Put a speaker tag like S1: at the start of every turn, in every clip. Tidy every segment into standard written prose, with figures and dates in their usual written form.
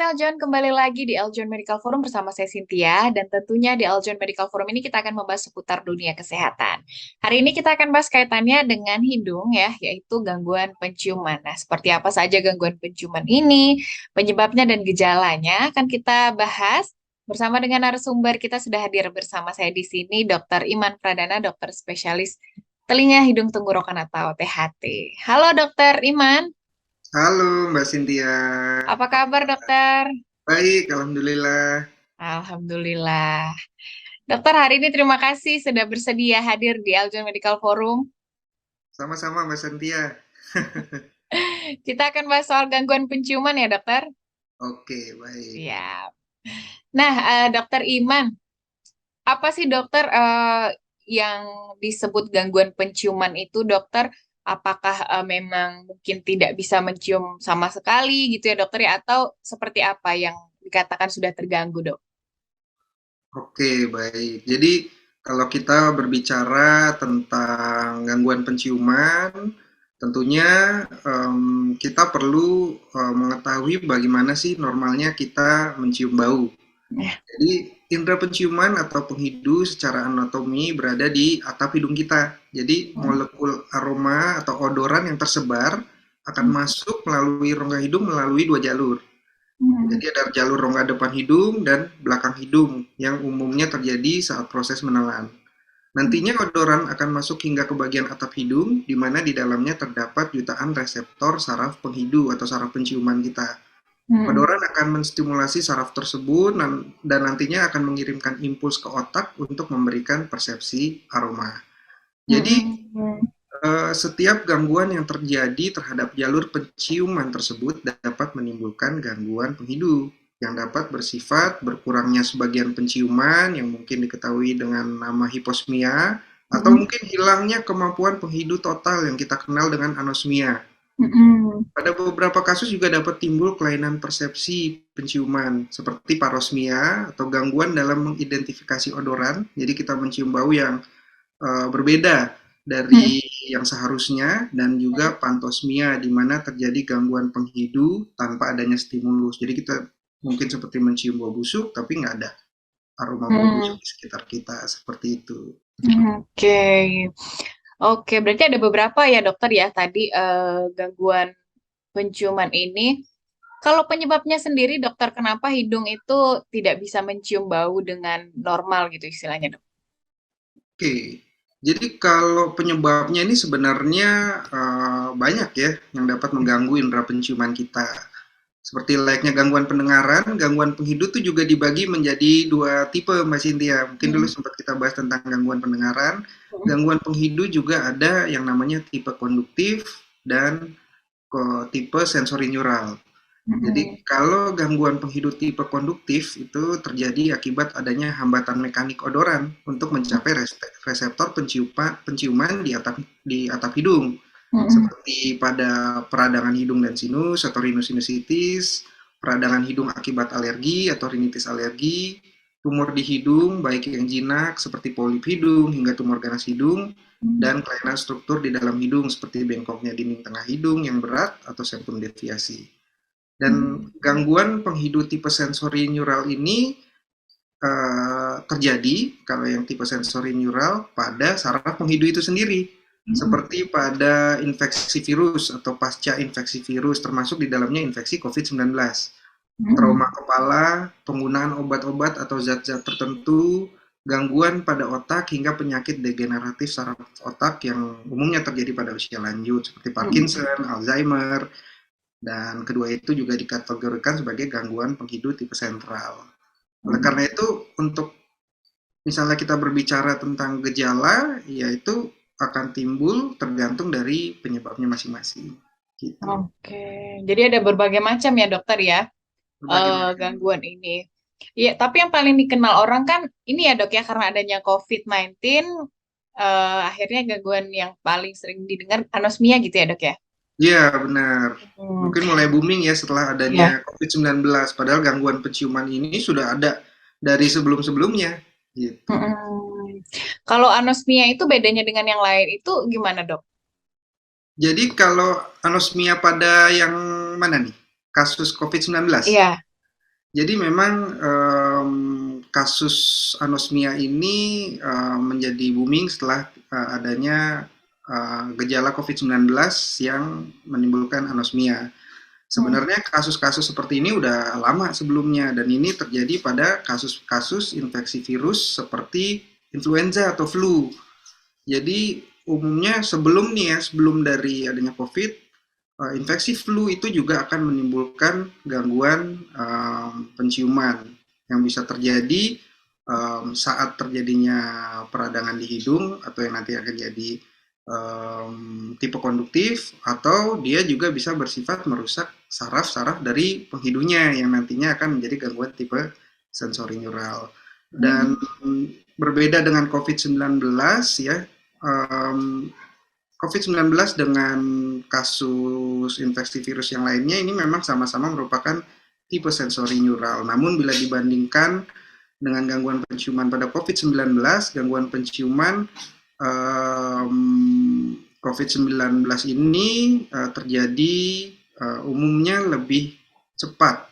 S1: Sobat Eljon, kembali lagi di Eljon Medical Forum bersama saya Cynthia, dan tentunya di Eljon Medical Forum ini kita akan membahas seputar dunia kesehatan. Hari ini kita akan bahas kaitannya dengan hidung ya, yaitu gangguan penciuman. Nah, seperti apa saja gangguan penciuman ini, penyebabnya dan gejalanya akan kita bahas bersama dengan narasumber. Kita sudah hadir bersama saya di sini, Dr. Iman Pradana, dokter spesialis telinga, hidung, tenggorokan atau THT. Halo Dokter Iman,
S2: Halo Mbak Cynthia,
S1: apa kabar dokter?
S2: baik Alhamdulillah.
S1: Alhamdulillah. Dokter, hari ini terima kasih sudah bersedia hadir di Aljon Medical Forum.
S2: Sama-sama Mbak Cynthia.
S1: Kita akan bahas soal gangguan penciuman ya, dokter?
S2: Oke, baik.
S1: Siap. Nah, dokter Iman, apa sih dokter yang disebut gangguan penciuman itu, dokter? Apakah memang mungkin tidak bisa mencium sama sekali gitu ya, dokter ya? Atau seperti apa yang dikatakan sudah terganggu, dok?
S2: Oke, baik. Jadi kalau kita berbicara tentang gangguan penciuman, tentunya kita perlu mengetahui bagaimana sih normalnya kita mencium bau.
S1: Ya.
S2: Jadi indera penciuman atau penghidu secara anatomi berada di atap hidung kita. Jadi molekul aroma atau odoran yang tersebar akan masuk melalui rongga hidung melalui dua jalur. Jadi ada jalur rongga depan hidung dan belakang hidung yang umumnya terjadi saat proses menelan. Nantinya odoran akan masuk hingga ke bagian atap hidung, di mana di dalamnya terdapat jutaan reseptor saraf penghidu atau saraf penciuman kita. Odoran akan menstimulasi saraf tersebut dan nantinya akan mengirimkan impuls ke otak untuk memberikan persepsi aroma. Jadi setiap gangguan yang terjadi terhadap jalur penciuman tersebut dapat menimbulkan gangguan penghidu yang dapat bersifat berkurangnya sebagian penciuman yang mungkin diketahui dengan nama hiposmia atau mungkin hilangnya kemampuan penghidu total yang kita kenal dengan anosmia. Pada beberapa kasus juga dapat timbul kelainan persepsi penciuman seperti parosmia atau gangguan dalam mengidentifikasi odoran. Jadi kita mencium bau yang berbeda dari yang seharusnya, dan juga pantosmia di mana terjadi gangguan penghidu tanpa adanya stimulus. Jadi kita mungkin seperti mencium bau busuk tapi nggak ada aroma bau busuk di sekitar kita, seperti itu.
S1: Oke. Oke, berarti ada beberapa ya dokter ya tadi gangguan penciuman ini. Kalau penyebabnya sendiri dokter, kenapa hidung itu tidak bisa mencium bau dengan normal gitu istilahnya dok?
S2: Oke, jadi kalau penyebabnya ini sebenarnya banyak ya yang dapat mengganggu indera penciuman kita. Seperti layaknya gangguan pendengaran, gangguan penghidu itu juga dibagi menjadi dua tipe Mbak Cynthia. Mungkin dulu sempat kita bahas tentang gangguan pendengaran. Gangguan penghidu juga ada yang namanya tipe konduktif dan tipe sensori neural. Jadi kalau gangguan penghidup tipe konduktif itu terjadi akibat adanya hambatan mekanik odoran untuk mencapai reseptor penciuman di atap hidung, seperti pada peradangan hidung dan sinus atau rhinosinusitis, peradangan hidung akibat alergi atau rinitis alergi, tumor di hidung baik yang jinak seperti polip hidung hingga tumor ganas hidung, dan kelainan struktur di dalam hidung seperti bengkoknya dinding tengah hidung yang berat atau septum deviasi. Dan gangguan penghidu tipe sensori neural ini terjadi kalau yang tipe sensori neural pada saraf penghidu itu sendiri, seperti pada infeksi virus atau pasca infeksi virus, termasuk di dalamnya infeksi COVID-19, trauma kepala, penggunaan obat-obat atau zat-zat tertentu, gangguan pada otak, hingga penyakit degeneratif saraf otak yang umumnya terjadi pada usia lanjut seperti Parkinson, Alzheimer, dan kedua itu juga dikategorikan sebagai gangguan penghidup tipe sentral. Oleh karena itu, untuk misalnya kita berbicara tentang gejala, yaitu akan timbul tergantung dari penyebabnya masing-masing. Gitu.
S1: Oke, jadi ada berbagai macam ya dokter ya
S2: Berbagai macam.
S1: gangguan ini. Iya, tapi yang paling dikenal orang kan ini ya dok ya, karena adanya COVID-19, akhirnya gangguan yang paling sering didengar anosmia gitu ya dok ya.
S2: Iya, benar.
S1: Hmm,
S2: Mungkin mulai booming ya setelah adanya
S1: ya.
S2: COVID-19, padahal gangguan penciuman ini sudah ada dari sebelum-sebelumnya. Gitu.
S1: Kalau anosmia itu bedanya dengan yang lain itu gimana dok?
S2: Jadi kalau anosmia pada yang mana nih? Kasus COVID-19?
S1: Iya.
S2: Jadi memang kasus anosmia ini menjadi booming setelah adanya gejala COVID-19 yang menimbulkan anosmia.
S1: Hmm.
S2: Sebenarnya kasus-kasus seperti ini udah lama sebelumnya dan ini terjadi pada kasus-kasus infeksi virus seperti influenza atau flu. Jadi umumnya sebelum nih ya, sebelum dari adanya COVID, infeksi flu itu juga akan menimbulkan gangguan penciuman yang bisa terjadi saat terjadinya peradangan di hidung atau yang nanti akan jadi tipe konduktif atau dia juga bisa bersifat merusak saraf-saraf dari penghidungnya yang nantinya akan menjadi gangguan tipe sensori neural. Dan
S1: Hmm.
S2: berbeda dengan COVID-19 ya, COVID-19 dengan kasus infeksi virus yang lainnya ini memang sama-sama merupakan tipe sensori neural. Namun bila dibandingkan dengan gangguan penciuman pada COVID-19, gangguan penciuman COVID-19 ini terjadi umumnya lebih cepat,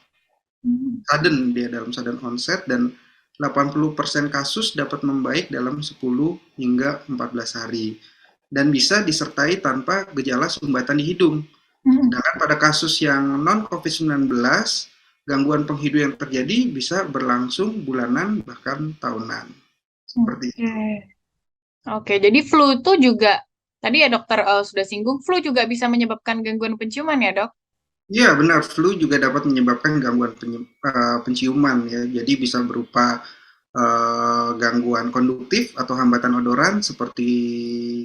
S1: Hmm.
S2: sudden dia dalam sudden onset dan 80% kasus dapat membaik dalam 10 hingga 14 hari dan bisa disertai tanpa gejala sumbatan di hidung.
S1: Hmm.
S2: Sedangkan pada kasus yang non COVID-19, gangguan penghidu yang terjadi bisa berlangsung bulanan bahkan tahunan. Seperti
S1: Oke.
S2: itu.
S1: Oke, jadi flu itu juga, tadi ya dokter sudah singgung, flu juga bisa menyebabkan gangguan penciuman ya dok?
S2: Iya benar, flu juga dapat menyebabkan gangguan penciuman ya. Jadi bisa berupa gangguan konduktif atau hambatan odoran seperti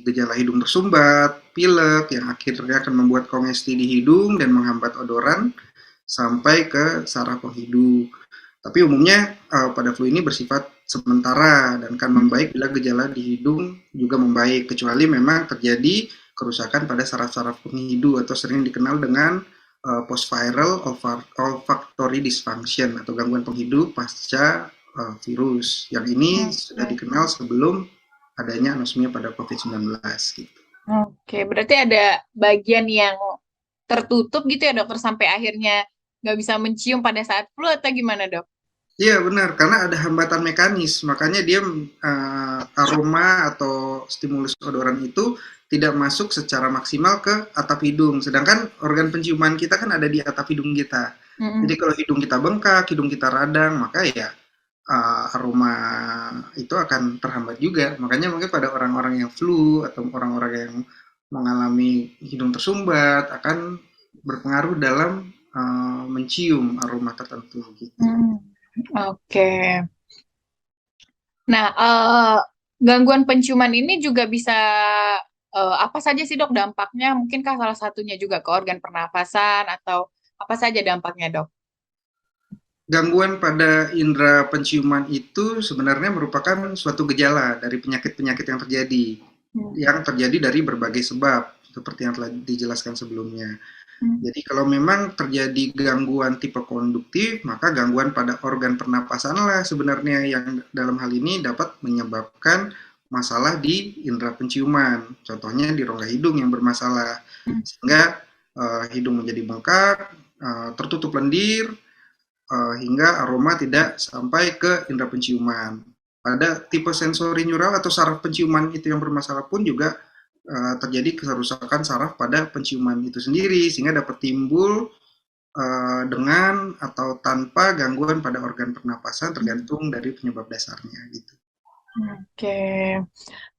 S2: gejala hidung tersumbat, pilek yang akhirnya akan membuat kongesti di hidung dan menghambat odoran sampai ke saraf penghidu. Tapi umumnya pada flu ini bersifat sementara dan akan
S1: Hmm.
S2: membaik bila gejala di hidung juga membaik, kecuali memang terjadi kerusakan pada saraf-saraf penghidu atau sering dikenal dengan post-viral olfactory dysfunction atau gangguan penghidu pasca virus. Yang ini sudah
S1: Oke.
S2: dikenal sebelum adanya anosmia pada COVID-19 gitu.
S1: Oke, berarti ada bagian yang tertutup gitu ya dokter sampai akhirnya nggak bisa mencium pada saat flu atau gimana dok?
S2: Iya benar, karena ada hambatan mekanis, makanya dia aroma atau stimulus odoran itu tidak masuk secara maksimal ke atap hidung. Sedangkan organ penciuman kita kan ada di atap hidung kita. Jadi
S1: Mm-mm.
S2: kalau hidung kita bengkak, hidung kita radang, maka ya aroma itu akan terhambat juga. Makanya mungkin pada orang-orang yang flu atau orang-orang yang mengalami hidung tersumbat akan berpengaruh dalam mencium aroma tertentu gitu.
S1: Hmm. Oke. Nah, gangguan penciuman ini juga bisa apa saja sih dok dampaknya? Mungkinkah salah satunya juga ke organ pernafasan atau apa saja dampaknya dok?
S2: Gangguan pada indera penciuman itu sebenarnya merupakan suatu gejala dari penyakit-penyakit
S1: Hmm.
S2: yang terjadi dari berbagai sebab, seperti yang telah dijelaskan sebelumnya.
S1: Hmm.
S2: Jadi kalau memang terjadi gangguan tipe konduktif, maka gangguan pada organ pernapasan lah sebenarnya yang dalam hal ini dapat menyebabkan masalah di indera penciuman. Contohnya di rongga hidung yang bermasalah, sehingga hidung menjadi bengkak, tertutup lendir, hingga aroma tidak sampai ke indera penciuman. Pada tipe sensori neural atau saraf penciuman itu yang bermasalah pun juga terjadi kerusakan saraf pada penciuman itu sendiri sehingga dapat timbul dengan atau tanpa gangguan pada organ pernapasan tergantung dari penyebab dasarnya gitu.
S1: Oke.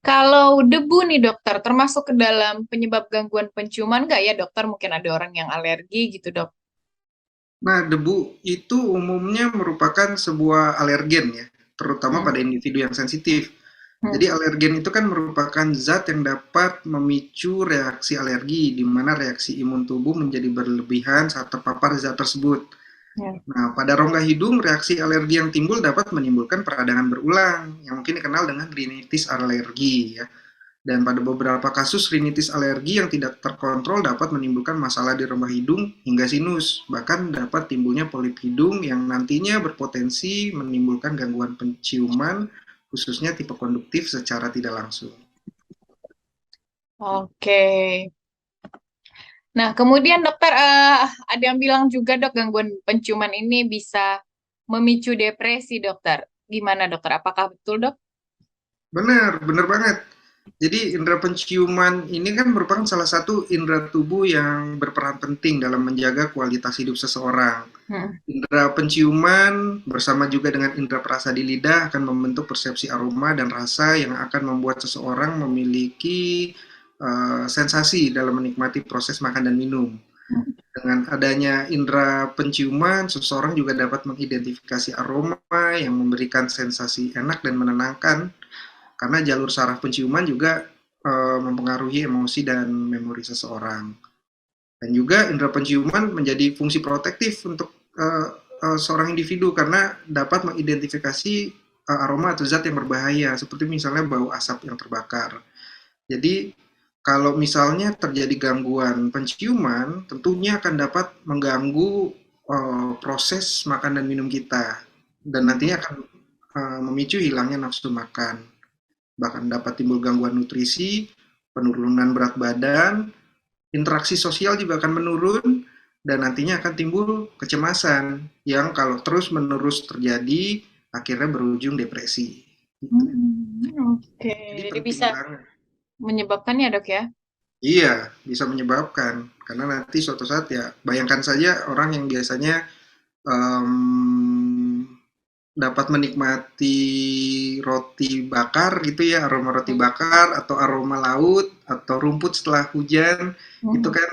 S1: Kalau debu nih dokter, termasuk ke dalam penyebab gangguan penciuman nggak ya dokter? Mungkin ada orang yang alergi gitu dok.
S2: Nah, debu itu umumnya merupakan sebuah alergen ya, terutama
S1: Hmm.
S2: pada individu yang sensitif.
S1: Hmm.
S2: Jadi alergen itu kan merupakan zat yang dapat memicu reaksi alergi, di mana reaksi imun tubuh menjadi berlebihan saat terpapar zat tersebut.
S1: Ya.
S2: Nah, pada rongga hidung, reaksi alergi yang timbul dapat menimbulkan peradangan berulang, yang mungkin dikenal dengan rinitis alergi ya. Dan pada beberapa kasus rinitis alergi yang tidak terkontrol dapat menimbulkan masalah di rongga hidung hingga sinus. Bahkan dapat timbulnya polip hidung yang nantinya berpotensi menimbulkan gangguan penciuman, khususnya tipe konduktif secara tidak langsung.
S1: Oke. Nah, kemudian dokter ada yang bilang juga dok gangguan penciuman ini bisa memicu depresi, dokter. Gimana, dokter? Apakah betul, dok?
S2: Benar, benar banget. Jadi indera penciuman ini kan merupakan salah satu indera tubuh yang berperan penting dalam menjaga kualitas hidup seseorang.
S1: Hmm.
S2: Indera penciuman bersama juga dengan indera perasa di lidah akan membentuk persepsi aroma dan rasa yang akan membuat seseorang memiliki sensasi dalam menikmati proses makan dan minum. Dengan adanya indera penciuman, seseorang juga dapat mengidentifikasi aroma yang memberikan sensasi enak dan menenangkan, karena jalur saraf penciuman juga mempengaruhi emosi dan memori seseorang. Dan juga indera penciuman menjadi fungsi protektif untuk seorang individu karena dapat mengidentifikasi aroma atau zat yang berbahaya, seperti misalnya bau asap yang terbakar. Jadi kalau misalnya terjadi gangguan penciuman, tentunya akan dapat mengganggu proses makan dan minum kita, dan nantinya akan memicu hilangnya nafsu makan. Bahkan dapat timbul gangguan nutrisi, penurunan berat badan, interaksi sosial juga akan menurun, dan nantinya akan timbul kecemasan yang kalau terus-menerus terjadi akhirnya berujung depresi. Gitu.
S1: Oke,
S2: Jadi
S1: jadi
S2: penting
S1: bisa
S2: banget.
S1: menyebabkan ya, dok ya?
S2: Iya, bisa menyebabkan. Karena nanti suatu saat ya, bayangkan saja orang yang biasanya um, dapat menikmati roti bakar gitu ya, aroma roti bakar atau aroma laut atau rumput setelah hujan, itu kan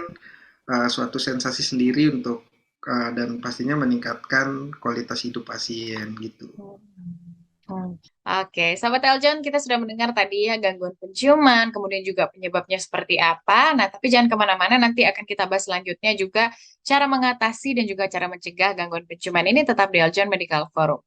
S2: suatu sensasi sendiri untuk dan pastinya meningkatkan kualitas hidup pasien gitu.
S1: Hmm. Oke, sahabat Eljon, kita sudah mendengar tadi ya gangguan penciuman, kemudian juga penyebabnya seperti apa. Nah, tapi jangan kemana-mana, nanti akan kita bahas selanjutnya juga cara mengatasi dan juga cara mencegah gangguan penciuman ini tetap di Eljon Medical Forum.